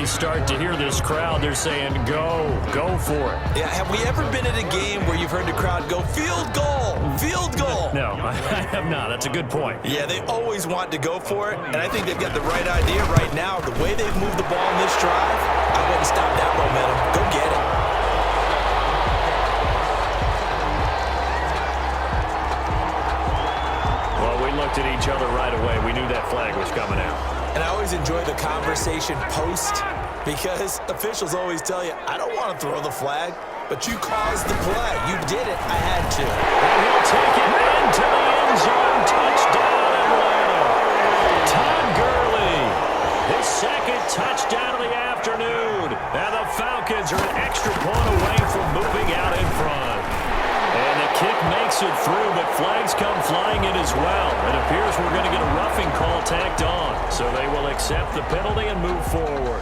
already start to hear this crowd. They're saying, go for it. Yeah, have we ever been at a game where you've heard the crowd go, field goal, field goal? No, I have not. That's a good point. Yeah, they always want to go for it, and I think they've got the right idea right now. The way they've moved the ball in this drive, I wouldn't stop that momentum. Go get it. Well, we looked at each other right away. We knew that flag was coming out. And I always enjoy the conversation post because officials always tell you, I don't want to throw the flag, but you caused the play. You did it. I had to. And he'll take it into the end zone. Touchdown, Atlanta. Todd Gurley, his second touchdown of the afternoon. And the Falcons are an extra point away from moving out in front. And the kick makes it through, but flags come flying in as well. It appears we're going to get a roughing call tacked on. So they will accept the penalty and move forward.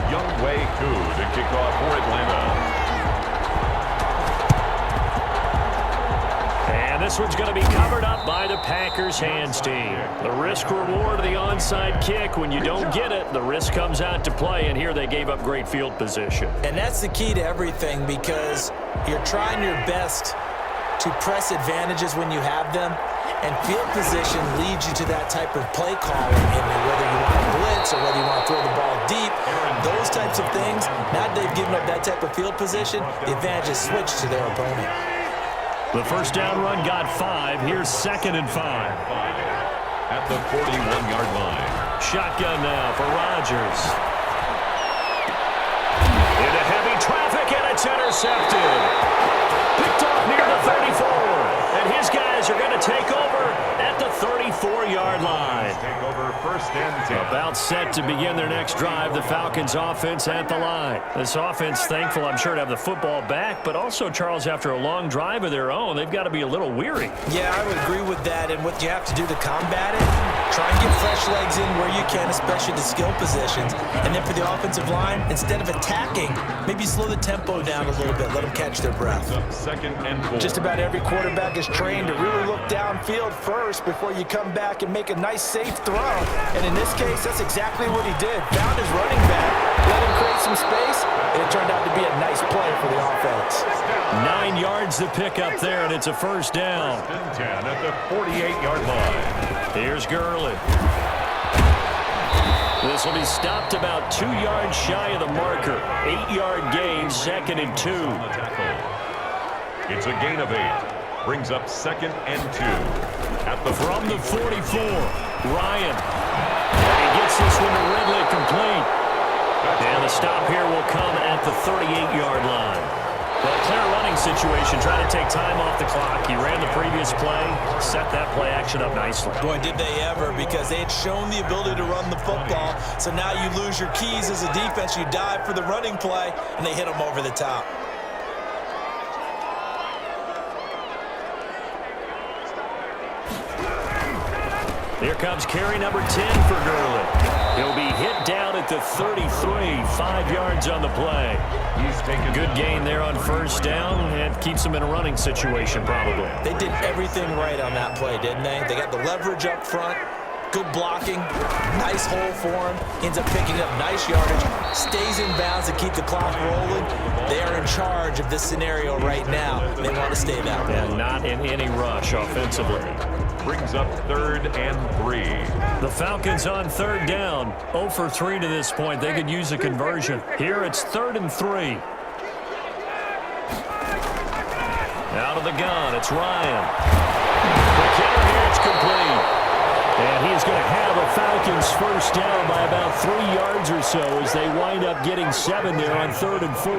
Younghoe Koo to kick off for Atlanta. And this one's going to be covered up by the Packers hands team. The risk reward of the onside kick. When you don't get it, the risk comes out to play, and here they gave up great field position. And that's the key to everything because you're trying your best to press advantages when you have them, and field position leads you to that type of play calling, and whether you want to blitz or whether you want to throw the ball deep, those types of things, now that they've given up that type of field position, the advantage is switched to their opponent. The first down run got 5. Here's 2nd and 5. At the 41-yard line. Shotgun now for Rodgers. Into heavy traffic, and it's intercepted. Picked off near the 34. And his guys are going to take over at the 34-yard line. Take over 1st and 10. About set to begin their next drive. The Falcons offense at the line. This offense thankful, I'm sure, to have the football back, but also, Charles, after a long drive of their own, they've got to be a little weary. Yeah, I would agree with that, and what you have to do to combat it, try and get fresh legs in where you can, especially the skill positions. And then for the offensive line, instead of attacking, maybe slow the tempo down a little bit, let them catch their breath. 2nd and 4. Just about every quarterback is trained to really look downfield first before you come back and make a nice, safe throw. And in this case, that's exactly what he did. Found his running back, let him create some space, and it turned out to be a nice play for the offense. 9 yards to pick up there, and it's a first down. 1st and 10 at the 48-yard line. Here's Gurley. This will be stopped about 2 yards shy of the marker. 8-yard gain, 2nd and 2. It's a gain of 8. Brings up 2nd and 2. At the from the 44, Ryan. And he gets this one to Ridley complete. And the stop here will come at the 38-yard line. Well, clear running situation, trying to take time off the clock. He ran the previous play, set that play action up nicely. Boy, did they ever, because they had shown the ability to run the football. So now you lose your keys as a defense. You dive for the running play, and they hit them over the top. Here comes carry number 10 for Gurley. He'll be hit down at the 33, 5 yards on the play. He's taken good gain there on first down and keeps him in a running situation probably. They did everything right on that play, didn't they? They got the leverage up front, good blocking, nice hole for him, ends up picking up nice yardage, stays in bounds to keep the clock rolling. They are in charge of this scenario right now. They want to stay that way. And not in any rush offensively. Brings up 3rd and 3. The Falcons on 3rd down. 0 for 3 to this point. They could use a conversion. Here it's 3rd and 3. Out of the gun, it's Ryan. The kicker here, it's complete. And he is going to have a Falcons first down by about 3 yards or so as they wind up getting 7 there on 3rd and 4.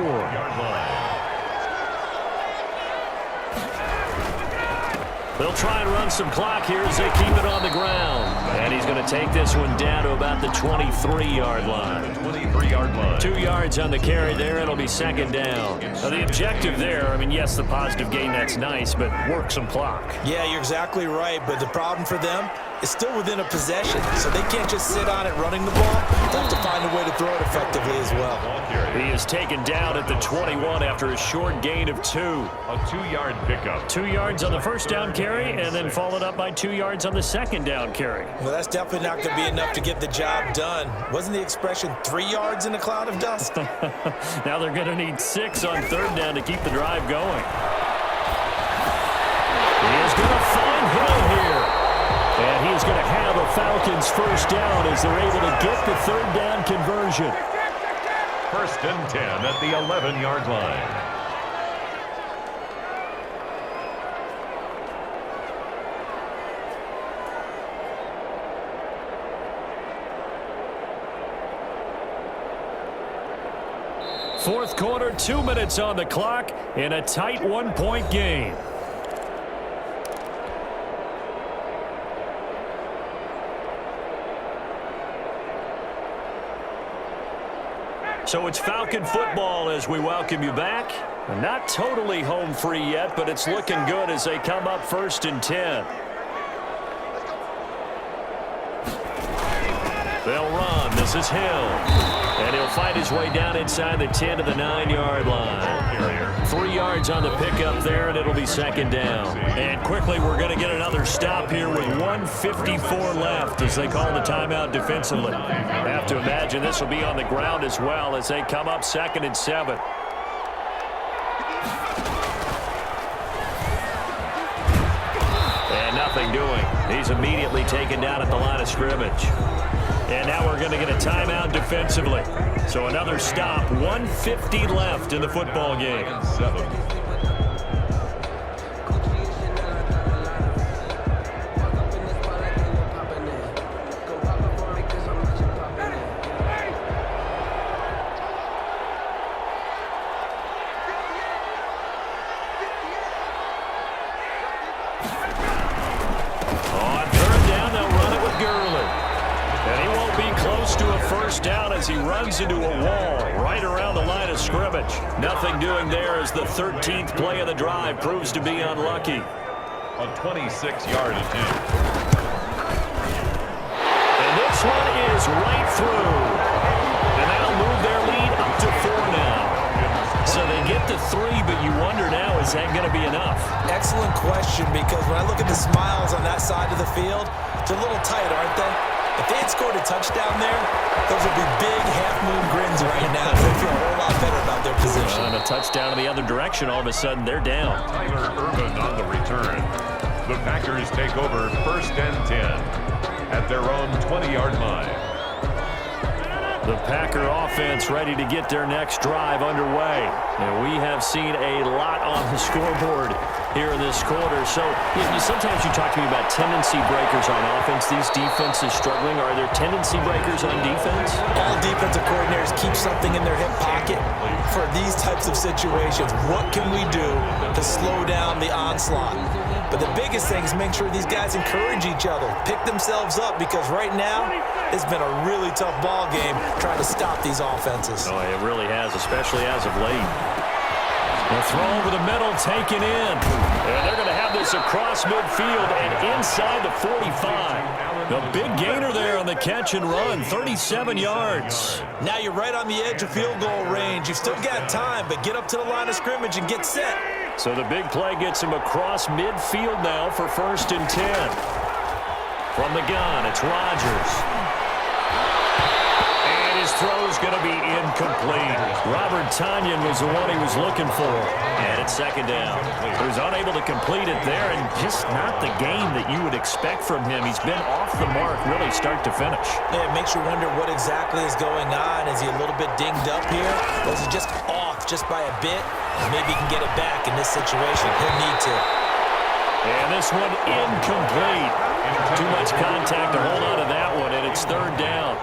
They'll try and run some clock here as they keep it on the ground. And he's going to take this one down to about the 23-yard line. 23-yard line. 2 yards on the carry there. It'll be 2nd down. Now, the objective there, I mean, yes, the positive gain, that's nice, but work some clock. Yeah, you're exactly right. But the problem for them is still within a possession. So they can't just sit on it running the ball. They have to find a way to throw it effectively as well. He is taken down at the 21 after a short gain of 2. A 2-yard pickup. 2 yards on the first down carry. carry and then followed up by 2 yards on the second down carry. Well, that's definitely not going to be enough to get the job done. Wasn't the expression 3 yards in a cloud of dust? Now they're going to need 6 on third down to keep the drive going. He is going to find Hill here. And he's going to have a Falcons first down as they're able to get the third down conversion. First and 10 at the 11-yard line. Fourth quarter, 2 minutes on the clock in a tight 1-point game. So it's Falcon football as we welcome you back. Not totally home free yet, but it's looking good as they come up first and 10. They'll run. This is Hill. And he'll find his way down inside the 10 to the 9-yard line. 3 yards on the pickup there, and it'll be second down. And quickly, we're going to get another stop here with 1:54 left as they call the timeout defensively. I have to imagine this will be on the ground as well as they come up second and 7. And nothing doing. He's immediately taken down at the line of scrimmage. And now we're going to get a timeout defensively. So another stop, 1:50 left in the football game. 7. On third down, they'll run it with Gurley. And he won't be close to a first down as he runs into a wall right around the line of scrimmage. Nothing doing there as the 13th play of the drive proves to be unlucky. A 26-yard attempt. And this one is right through. And that'll move their lead up to 4 now. So they get to 3, but you wonder now, is that going to be enough? Excellent question, because when I look at the smiles on that side of the field, they're a little tight, aren't they? If they had scored a touchdown there, those would be big half-moon grins right now. They feel a whole lot better about their position. And a touchdown in the other direction, all of a sudden they're down. Tyler Ervin on the return. The Packers take over first and 10 at their own 20-yard line. The Packer offense ready to get their next drive underway. And we have seen a lot on the scoreboard here in this quarter. So sometimes you talk to me about tendency breakers on offense. These defenses struggling. Are there tendency breakers on defense? All defensive coordinators keep something in their hip pocket for these types of situations. What can we do to slow down the onslaught? But the biggest thing is make sure these guys encourage each other, pick themselves up, because right now it's been a really tough ball game trying to stop these offenses. Oh, it really has, especially as of late. The throw over the middle, taken in. And they're going to have this across midfield and inside the 45. The big gainer there on the catch and run, 37 yards. Now you're right on the edge of field goal range. You've still got time, but get up to the line of scrimmage and get set. So the big play gets him across midfield now for first and 10. From the gun, it's Rodgers. And his throw's going to be incomplete. Robert Tonyan was the one he was looking for. And it's second down. He was unable to complete it there, and just not the game that you would expect from him. He's been off the mark really start to finish. Yeah, it makes you wonder what exactly is going on. Is he a little bit dinged up here? Or is he just off just by a bit? Maybe he can get it back in this situation. He'll need to. And this one incomplete. Too much contact to hold on to that one, and it's third down.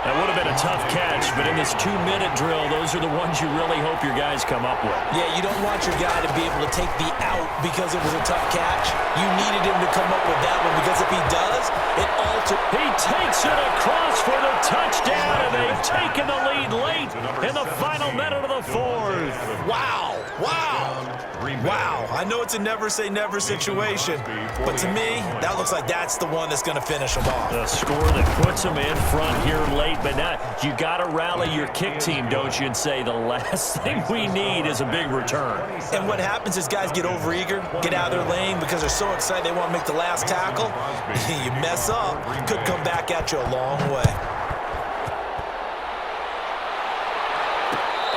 That would have been a tough catch, but in this 2-minute drill, those are the ones you really hope your guys come up with. Yeah, you don't want your guy to be able to take the out because it was a tough catch. You needed him to come up with that one, because if he does, it alters. He takes it across for the touchdown, and they've taken the lead late in the final minute of the fourth. Wow. Wow. I know it's a never-say-never situation, but to me, that looks like that's the one that's going to finish them off. The score that puts them in front here late great, but now you got to rally your kick team, don't you, and say the last thing we need is a big return. And what happens is guys get overeager, get out of their lane because they're so excited they want to make the last tackle. You mess up, could come back at you a long way.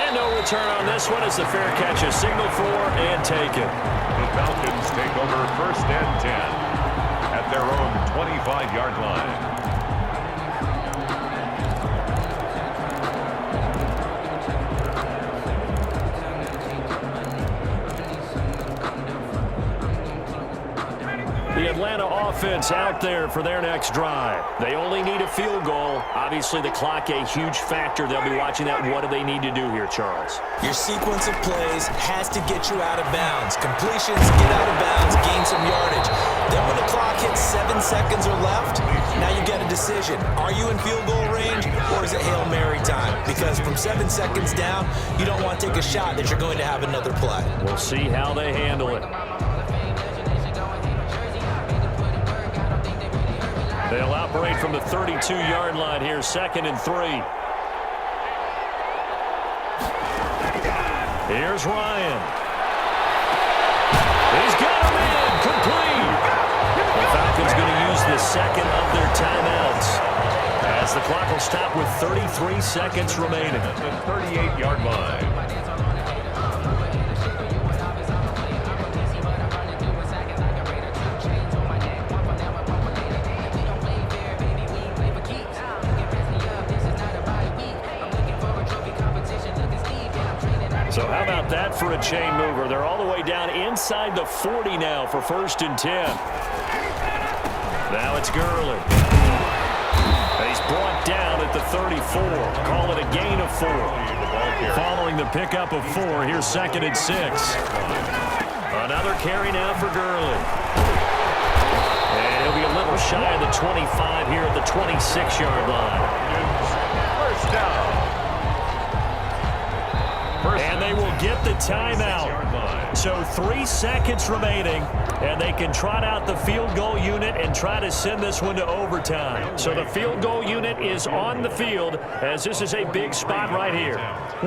And no return on this one as the fair catch is signaled for and taken. The Falcons take over 1st and 10 at their own 25-yard line. The Atlanta offense out there for their next drive. They only need a field goal. Obviously, the clock a huge factor. They'll be watching that. What do they need to do here, Charles? Your sequence of plays has to get you out of bounds. Completions, get out of bounds, gain some yardage. Then when the clock hits 7 seconds or left, now you get a decision. Are you in field goal range or is it Hail Mary time? Because from 7 seconds down, you don't want to take a shot that you're going to have another play. We'll see how they handle it. They'll operate from the 32-yard line here, 2nd and 3. Here's Ryan. He's got him in, complete. The Falcons going to use the second of their timeouts as the clock will stop with 33 seconds remaining. At the 38-yard line. So how about that for a chain mover? They're all the way down inside the 40 now for 1st and 10. Now it's Gurley. He's brought down at the 34. Call it a gain of 4. Following the pickup of 4, here's 2nd and 6. Another carry now for Gurley. And he'll be a little shy of the 25 here at the 26-yard line. First down. And they will get the timeout. So 3 seconds remaining, and they can trot out the field goal unit and try to send this one to overtime. So the field goal unit is on the field as this is a big spot right here.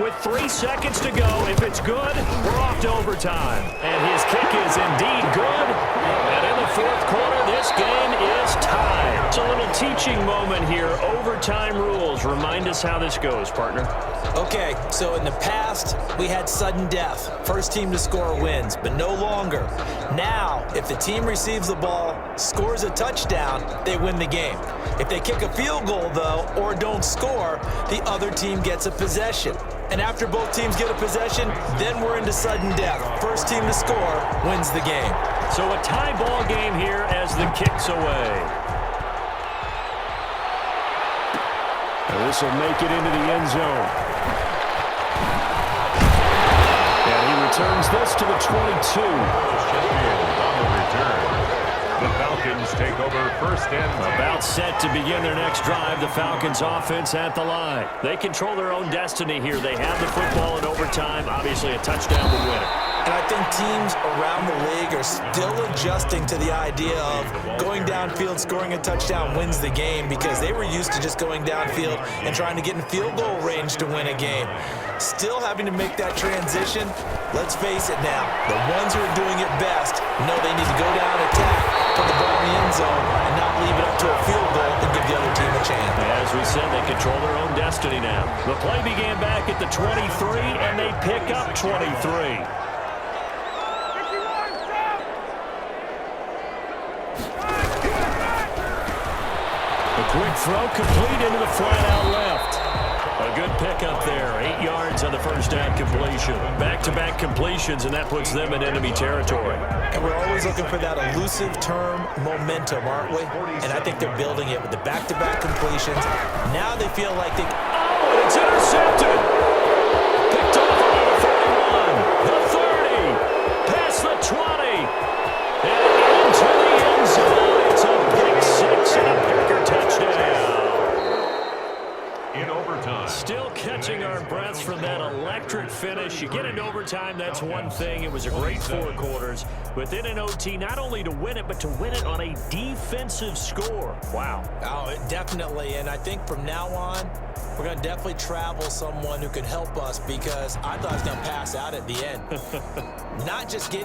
With 3 seconds to go, if it's good, we're off to overtime. And his kick is indeed good. And in the 4th quarter, this game is tied. It's a little teaching moment here. Overtime rules. Remind us how this goes, partner. Okay, so in the past, we had sudden death. First team to score wins, but no longer. Now, if the team receives the ball, scores a touchdown, they win the game. If they kick a field goal, though, or don't score, the other team gets a possession. And after both teams get a possession, then we're into sudden death. First team to score wins the game. So a tie ball game here as the kick's away. And this will make it into the end zone. Returns this to the 22. On the return. The Falcons take over 1st and 10. About set to begin their next drive. The Falcons offense at the line. They control their own destiny here. They have the football in overtime. Obviously, a touchdown would win it. And I think teams around the league are still adjusting to the idea of going downfield, scoring a touchdown wins the game because they were used to just going downfield and trying to get in field goal range to win a game. Still having to make that transition. Let's face it now, the ones who are doing it best know they need to go down, attack, put the ball in the end zone, and not leave it up to a field goal and give the other team a chance. As we said, they control their own destiny now. The play began back at the 23, and they pick up 23. A quick throw complete into the flat out left. A good pickup there. 8 yards on the first down completion. Back-to-back completions, and that puts them in enemy territory. And we're always looking for that elusive term momentum, aren't we? And I think they're building it with the back-to-back completions. Now they feel like they... Oh, and it's intercepted. Picked off by the 41, the 30, past the 20, and into the end zone. It's a big 6 and a Packer touchdown. In overtime. Still catching our breaths from that electric finish. You get into overtime, that's one thing. It was a great 4 quarters. But then in OT, not only to win it, but to win it on a defensive score. Wow. Oh, definitely. And I think from now on, we're going to definitely travel someone who can help us, because I thought I was going to pass out at the end. Not just getting